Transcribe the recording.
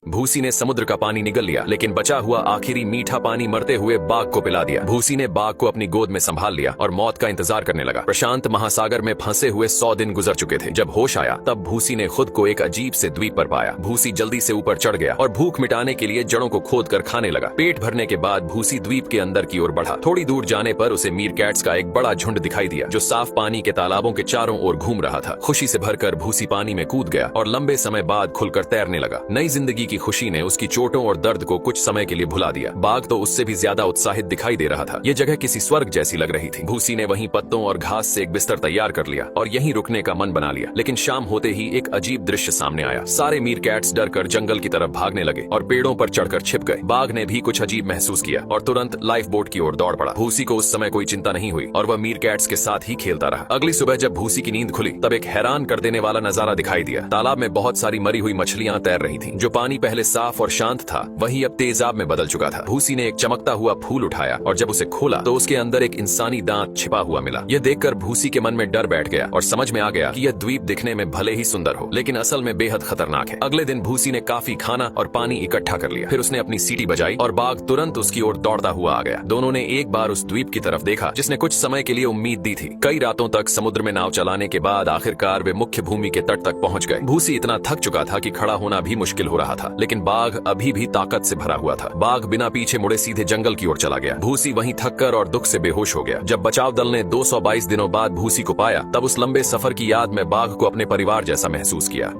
भूसी ने समुद्र का पानी निगल लिया, लेकिन बचा हुआ आखिरी मीठा पानी मरते हुए बाघ को पिला दिया। भूसी ने बाघ को अपनी गोद में संभाल लिया और मौत का इंतजार करने लगा। प्रशांत महासागर में फंसे हुए 100 दिन गुजर चुके थे। जब होश आया तब भूसी ने खुद को एक अजीब से द्वीप पर पाया। भूसी जल्दी से ऊपर चढ़ गया और भूख मिटाने के लिए जड़ों को खोद कर खाने लगा। पेट भरने के बाद भूसी द्वीप के अंदर की ओर बढ़ा। थोड़ी दूर जाने पर उसे मीरकैट्स का एक बड़ा झुंड दिखाई दिया जो साफ पानी के तालाबों के चारों ओर घूम रहा था। खुशी से भरकर भूसी पानी में कूद गया और लंबे समय बाद खुलकर तैरने लगा। नई जिंदगी की खुशी ने उसकी चोटों और दर्द को कुछ समय के लिए भुला दिया। बाघ तो उससे भी ज्यादा उत्साहित दिखाई दे रहा था। यह जगह किसी स्वर्ग जैसी लग रही थी। भूसी ने वहीं पत्तों और घास से एक बिस्तर तैयार कर लिया और यहीं रुकने का मन बना लिया। लेकिन शाम होते ही एक अजीब दृश्य सामने आया। सारे मीरकैट्स डरकर जंगल की तरफ भागने लगे और पेड़ों पर चढ़कर छिप गए। बाघ ने भी कुछ अजीब महसूस किया और तुरंत लाइफ बोट की ओर दौड़ पड़ा। भूसी को उस समय कोई चिंता नहीं हुई और वह मीरकैट्स के साथ ही खेलता रहा। अगली सुबह जब भूसी की नींद खुली तब एक हैरान कर देने वाला नजारा दिखाई दिया। तालाब में बहुत सारी मरी हुई मछलियां तैर रही थीं। जो पानी पहले साफ और शांत था वही अब तेजाब में बदल चुका था। भूसी ने एक चमकता हुआ फूल उठाया और जब उसे खोला तो उसके अंदर एक इंसानी दांत छिपा हुआ मिला। यह देखकर भूसी के मन में डर बैठ गया और समझ में आ गया कि यह द्वीप दिखने में भले ही सुंदर हो लेकिन असल में बेहद खतरनाक है। अगले दिन भूसी ने काफी खाना और पानी इकट्ठा कर लिया। फिर उसने अपनी सीटी बजाई और बाघ तुरंत उसकी ओर दौड़ता हुआ आ गया। दोनों ने एक बार उस द्वीप की तरफ देखा जिसने कुछ समय के लिए उम्मीद दी थी। कई रातों तक समुद्र में नाव चलाने के बाद आखिरकार वे मुख्य भूमि के तट तक पहुंच गए। भूसी इतना थक चुका था कि खड़ा होना भी मुश्किल हो रहा था, लेकिन बाघ अभी भी ताकत से भरा हुआ था। बाघ बिना पीछे मुड़े सीधे जंगल की ओर चला गया। भूसी वहीं थककर और दुख से बेहोश हो गया। जब बचाव दल ने 222 दिनों बाद भूसी को पाया तब उस लंबे सफर की याद में बाघ को अपने परिवार जैसा महसूस किया।